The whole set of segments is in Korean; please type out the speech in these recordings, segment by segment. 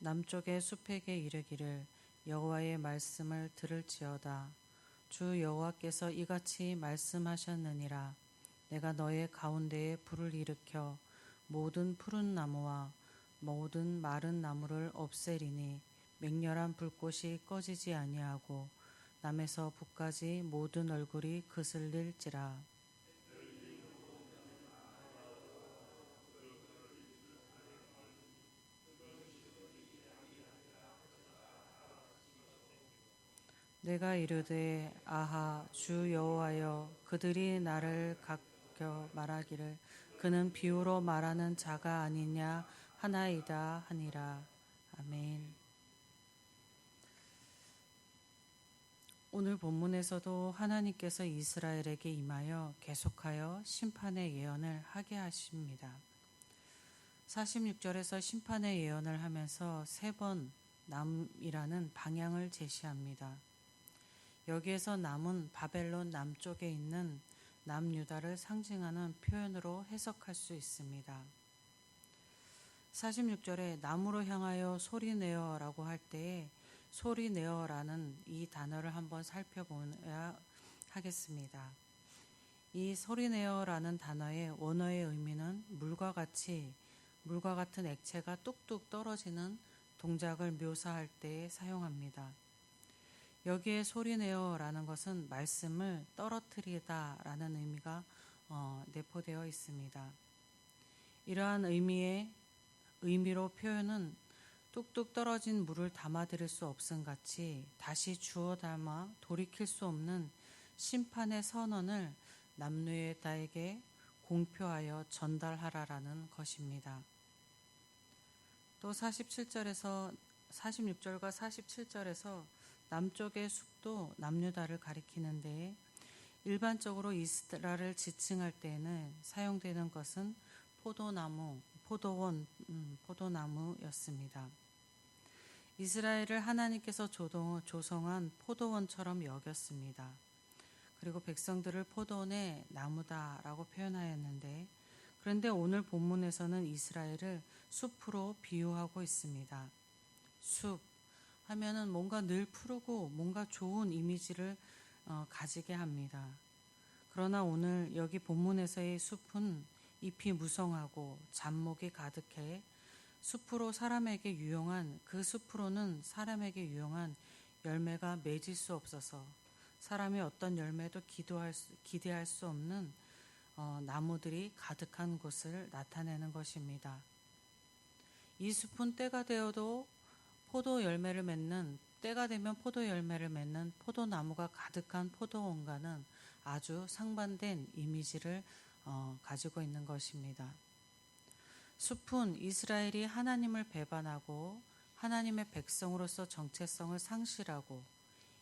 남쪽의 숲에게 이르기를 여호와의 말씀을 들을지어다. 주 여호와께서 이같이 말씀하셨느니라. 내가 너의 가운데에 불을 일으켜 모든 푸른 나무와 모든 마른 나무를 없애리니 맹렬한 불꽃이 꺼지지 아니하고 남에서 북까지 모든 얼굴이 그슬릴지라. 내가 이르되 아하 주 여호와여, 그들이 나를 가켜 말하기를 그는 비유로 말하는 자가 아니냐 하나이다 하니라. 아멘. 오늘 본문에서도 하나님께서 이스라엘에게 임하여 계속하여 심판의 예언을 하게 하십니다. 46절에서 심판의 예언을 하면서 3번 남이라는 방향을 제시합니다. 여기에서 남은 바벨론 남쪽에 있는 남유다를 상징하는 표현으로 해석할 수 있습니다. 46절에 남으로 향하여 소리내어라고 할 때에 소리내어라는 이 단어를 한번 살펴보아야 하겠습니다. 이 소리내어라는 단어의 원어의 의미는 물과 같은 액체가 뚝뚝 떨어지는 동작을 묘사할 때에 사용합니다. 여기에 소리내어라는 것은 말씀을 떨어뜨리다라는 의미가 내포되어 있습니다. 이러한 의미로 표현은 뚝뚝 떨어진 물을 담아들일 수 없음 같이 다시 주워 담아 돌이킬 수 없는 심판의 선언을 남유다에게 공표하여 전달하라라는 것입니다. 또 46절과 47절에서 남쪽의 숲도 남유다를 가리키는데 일반적으로 이스라엘을 지칭할 때에는 사용되는 것은 포도나무였습니다. 이스라엘을 하나님께서 조성한 포도원처럼 여겼습니다. 그리고 백성들을 포도원의 나무다라고 표현하였는데, 그런데 오늘 본문에서는 이스라엘을 숲으로 비유하고 있습니다. 숲 하면은 뭔가 늘 푸르고 뭔가 좋은 이미지를 가지게 합니다. 그러나 오늘 여기 본문에서의 숲은 잎이 무성하고 잡목이 가득해 숲으로는 사람에게 유용한 열매가 맺을 수 없어서 사람이 어떤 열매도 기대할 수 없는 나무들이 가득한 곳을 나타내는 것입니다. 이 숲은 때가 되면 포도 열매를 맺는 포도나무가 가득한 포도원과는 아주 상반된 이미지를 가지고 있는 것입니다. 숲은 이스라엘이 하나님을 배반하고 하나님의 백성으로서 정체성을 상실하고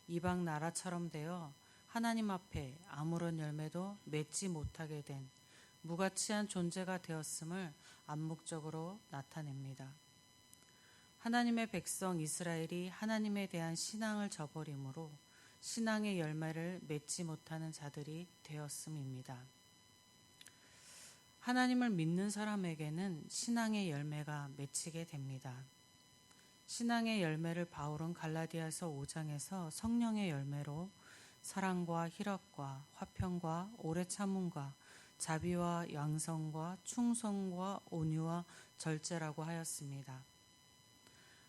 이방 나라처럼 되어 하나님 앞에 아무런 열매도 맺지 못하게 된 무가치한 존재가 되었음을 암묵적으로 나타냅니다. 하나님의 백성 이스라엘이 하나님에 대한 신앙을 저버림으로 신앙의 열매를 맺지 못하는 자들이 되었음입니다. 하나님을 믿는 사람에게는 신앙의 열매가 맺히게 됩니다. 신앙의 열매를 바울은 갈라디아서 5장에서 성령의 열매로 사랑과 희락과 화평과 오래 참음과 자비와 양성과 충성과 온유와 절제라고 하였습니다.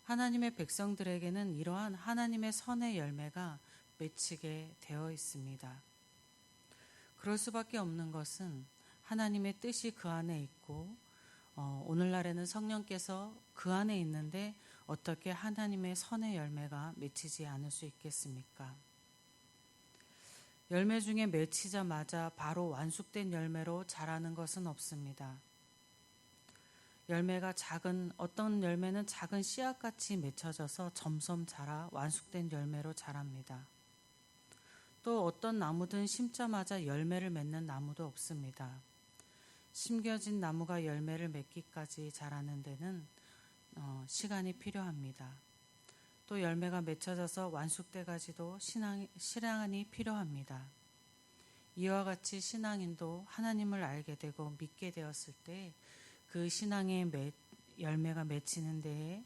하나님의 백성들에게는 이러한 하나님의 선의 열매가 맺히게 되어 있습니다. 그럴 수밖에 없는 것은 하나님의 뜻이 그 안에 있고 오늘날에는 성령께서 그 안에 있는데 어떻게 하나님의 선의 열매가 맺히지 않을 수 있겠습니까? 열매 중에 맺히자마자 바로 완숙된 열매로 자라는 것은 없습니다. 어떤 열매는 작은 씨앗같이 맺혀져서 점점 자라 완숙된 열매로 자랍니다. 또 어떤 나무든 심자마자 열매를 맺는 나무도 없습니다. 심겨진 나무가 열매를 맺기까지 자라는 데는 시간이 필요합니다. 또 열매가 맺혀져서 완숙되기까지도 시간이 필요합니다. 이와 같이 신앙인도 하나님을 알게 되고 믿게 되었을 때 그 신앙의 열매가 맺히는 데에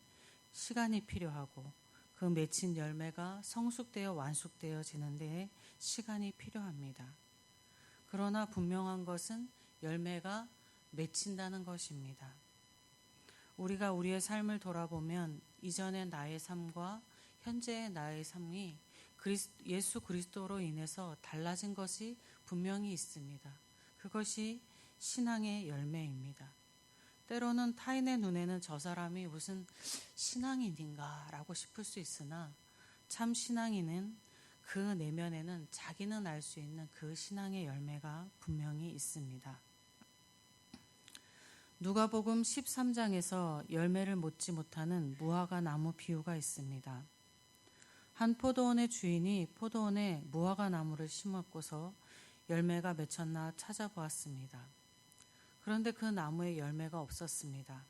시간이 필요하고 그 맺힌 열매가 성숙되어 완숙되어지는 데에 시간이 필요합니다. 그러나 분명한 것은 열매가 맺힌다는 것입니다. 우리가 우리의 삶을 돌아보면 이전의 나의 삶과 현재의 나의 삶이 예수 그리스도로 인해서 달라진 것이 분명히 있습니다. 그것이 신앙의 열매입니다. 때로는 타인의 눈에는 저 사람이 무슨 신앙인인가 라고 싶을 수 있으나 참 신앙인은 그 내면에는 자기는 알 수 있는 그 신앙의 열매가 분명히 있습니다. 누가복음 13장에서 열매를 맺지 못하는 무화과 나무 비유가 있습니다. 한 포도원의 주인이 포도원에 무화과 나무를 심었고서 열매가 맺혔나 찾아보았습니다. 그런데 그 나무에 열매가 없었습니다.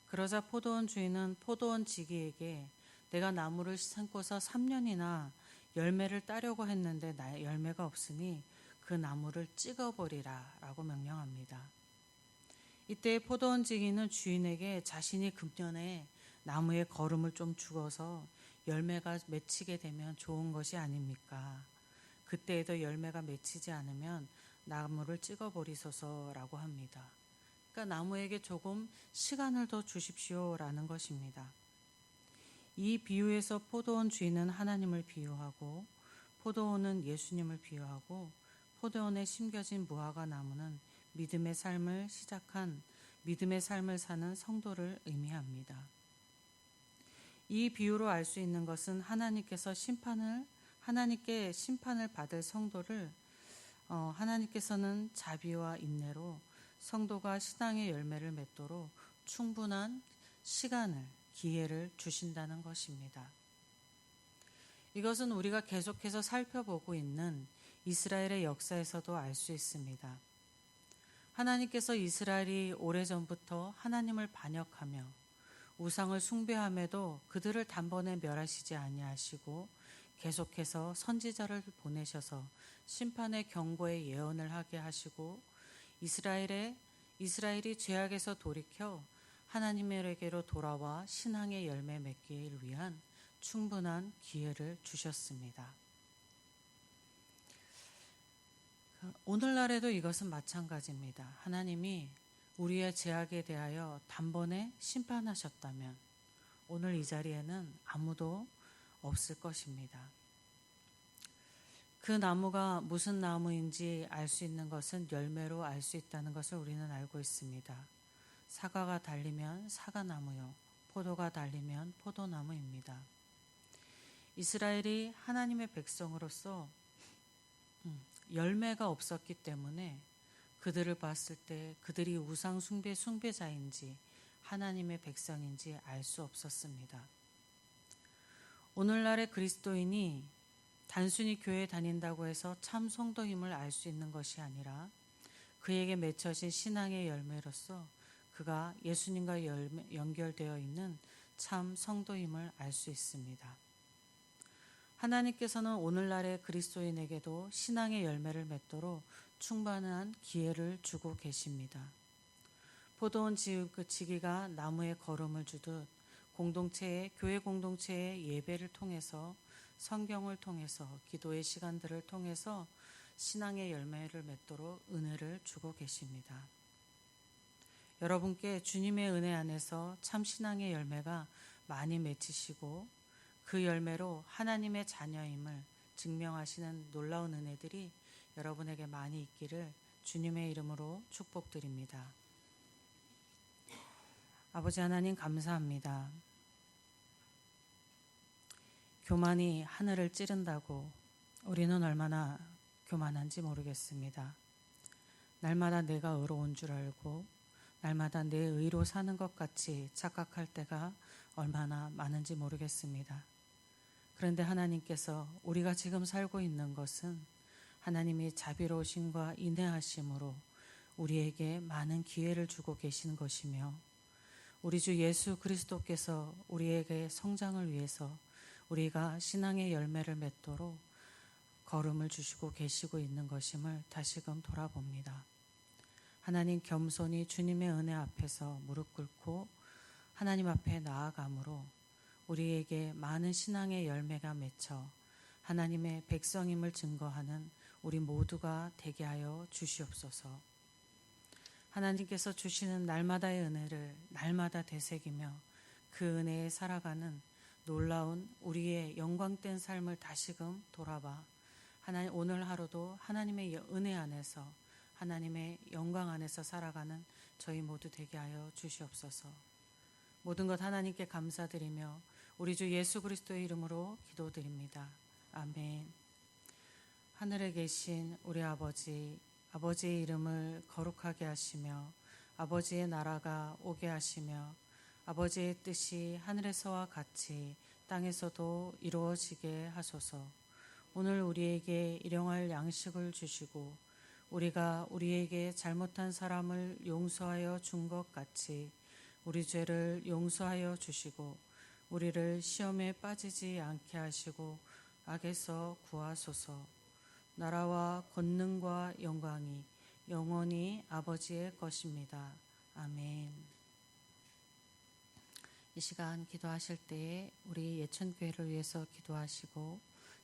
그러자 포도원 주인은 포도원 지기에게 내가 나무를 심고서 3년이나 열매를 따려고 했는데 열매가 없으니 그 나무를 찍어버리라 라고 명령합니다. 이때 포도원 지기는 주인에게 자신이 금년에 나무에 거름을 좀 주어서 열매가 맺히게 되면 좋은 것이 아닙니까? 그때에도 열매가 맺히지 않으면 나무를 찍어버리소서라고 합니다. 그러니까 나무에게 조금 시간을 더 주십시오라는 것입니다. 이 비유에서 포도원 주인은 하나님을 비유하고 포도원은 예수님을 비유하고 포도원에 심겨진 무화과 나무는 믿음의 삶을 시작한 믿음의 삶을 사는 성도를 의미합니다. 이 비유로 알 수 있는 것은 하나님께 심판을 받을 성도를 하나님께서는 자비와 인내로 성도가 신앙의 열매를 맺도록 충분한 시간을 기회를 주신다는 것입니다. 이것은 우리가 계속해서 살펴보고 있는 이스라엘의 역사에서도 알 수 있습니다. 하나님께서 이스라엘이 오래전부터 하나님을 반역하며 우상을 숭배함에도 그들을 단번에 멸하시지 아니하시고 계속해서 선지자를 보내셔서 심판의 경고의 예언을 하게 하시고 이스라엘이 죄악에서 돌이켜 하나님에게로 돌아와 신앙의 열매 맺기를 위한 충분한 기회를 주셨습니다. 오늘날에도 이것은 마찬가지입니다. 하나님이 우리의 죄악에 대하여 단번에 심판하셨다면 오늘 이 자리에는 아무도 없을 것입니다. 그 나무가 무슨 나무인지 알 수 있는 것은 열매로 알 수 있다는 것을 우리는 알고 있습니다. 사과가 달리면 사과나무요, 포도가 달리면 포도나무입니다. 이스라엘이 하나님의 백성으로서 열매가 없었기 때문에 그들을 봤을 때 그들이 우상 숭배자인지 하나님의 백성인지 알 수 없었습니다. 오늘날의 그리스도인이 단순히 교회에 다닌다고 해서 참 성도임을 알 수 있는 것이 아니라 그에게 맺혀진 신앙의 열매로서 그가 예수님과 연결되어 있는 참 성도임을 알 수 있습니다. 하나님께서는 오늘날의 그리스도인에게도 신앙의 열매를 맺도록 충분한 기회를 주고 계십니다. 포도원 지기가 나무에 거름을 주듯 교회 공동체의 예배를 통해서 성경을 통해서 기도의 시간들을 통해서 신앙의 열매를 맺도록 은혜를 주고 계십니다. 여러분께 주님의 은혜 안에서 참 신앙의 열매가 많이 맺히시고 그 열매로 하나님의 자녀임을 증명하시는 놀라운 은혜들이 여러분에게 많이 있기를 주님의 이름으로 축복드립니다. 아버지 하나님 감사합니다. 교만이 하늘을 찌른다고 우리는 얼마나 교만한지 모르겠습니다. 날마다 내가 의로운 줄 알고 날마다 내 의로 사는 것 같이 착각할 때가 얼마나 많은지 모르겠습니다. 그런데 하나님께서 우리가 지금 살고 있는 것은 하나님이 자비로우심과 인내하심으로 우리에게 많은 기회를 주고 계신 것이며 우리 주 예수 그리스도께서 우리에게 성장을 위해서 우리가 신앙의 열매를 맺도록 걸음을 주시고 계시고 있는 것임을 다시금 돌아봅니다. 하나님 겸손히 주님의 은혜 앞에서 무릎 꿇고 하나님 앞에 나아감으로 우리에게 많은 신앙의 열매가 맺혀 하나님의 백성임을 증거하는 우리 모두가 되게 하여 주시옵소서. 하나님께서 주시는 날마다의 은혜를 날마다 되새기며 그 은혜에 살아가는 놀라운 우리의 영광된 삶을 다시금 돌아봐 하나님 오늘 하루도 하나님의 은혜 안에서 하나님의 영광 안에서 살아가는 저희 모두 되게 하여 주시옵소서. 모든 것 하나님께 감사드리며 우리 주 예수 그리스도의 이름으로 기도드립니다. 아멘. 하늘에 계신 우리 아버지, 아버지의 이름을 거룩하게 하시며 아버지의 나라가 오게 하시며 아버지의 뜻이 하늘에서와 같이 땅에서도 이루어지게 하소서. 오늘 우리에게 일용할 양식을 주시고 우리가 우리에게 잘못한 사람을 용서하여 준 것 같이 우리 죄를 용서하여 주시고 우리를 시험에 빠지지 않게 하시고 악에서 구하소서. 나라와 권능과 영광이 영원히 아버지의 것입니다. 아멘. 이 시간 기도하실 때에 우리 예천교회를 위해서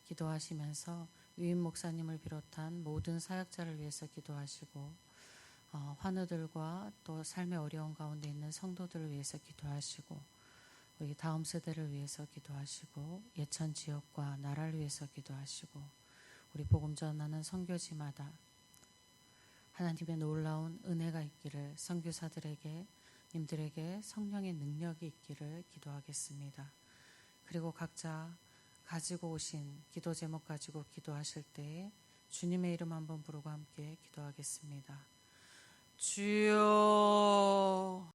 기도하시면서 유인 목사님을 비롯한 모든 사역자를 위해서 기도하시고 환우들과 또 삶의 어려운 가운데 있는 성도들을 위해서 기도하시고 우리 다음 세대를 위해서 기도하시고 예천 지역과 나라를 위해서 기도하시고 우리 복음 전하는 선교지마다 하나님의 놀라운 은혜가 있기를 선교사들에게 님들에게 성령의 능력이 있기를 기도하겠습니다. 그리고 각자 가지고 오신 기도 제목 가지고 기도하실 때에 주님의 이름 한번 부르고 함께 기도하겠습니다. 주여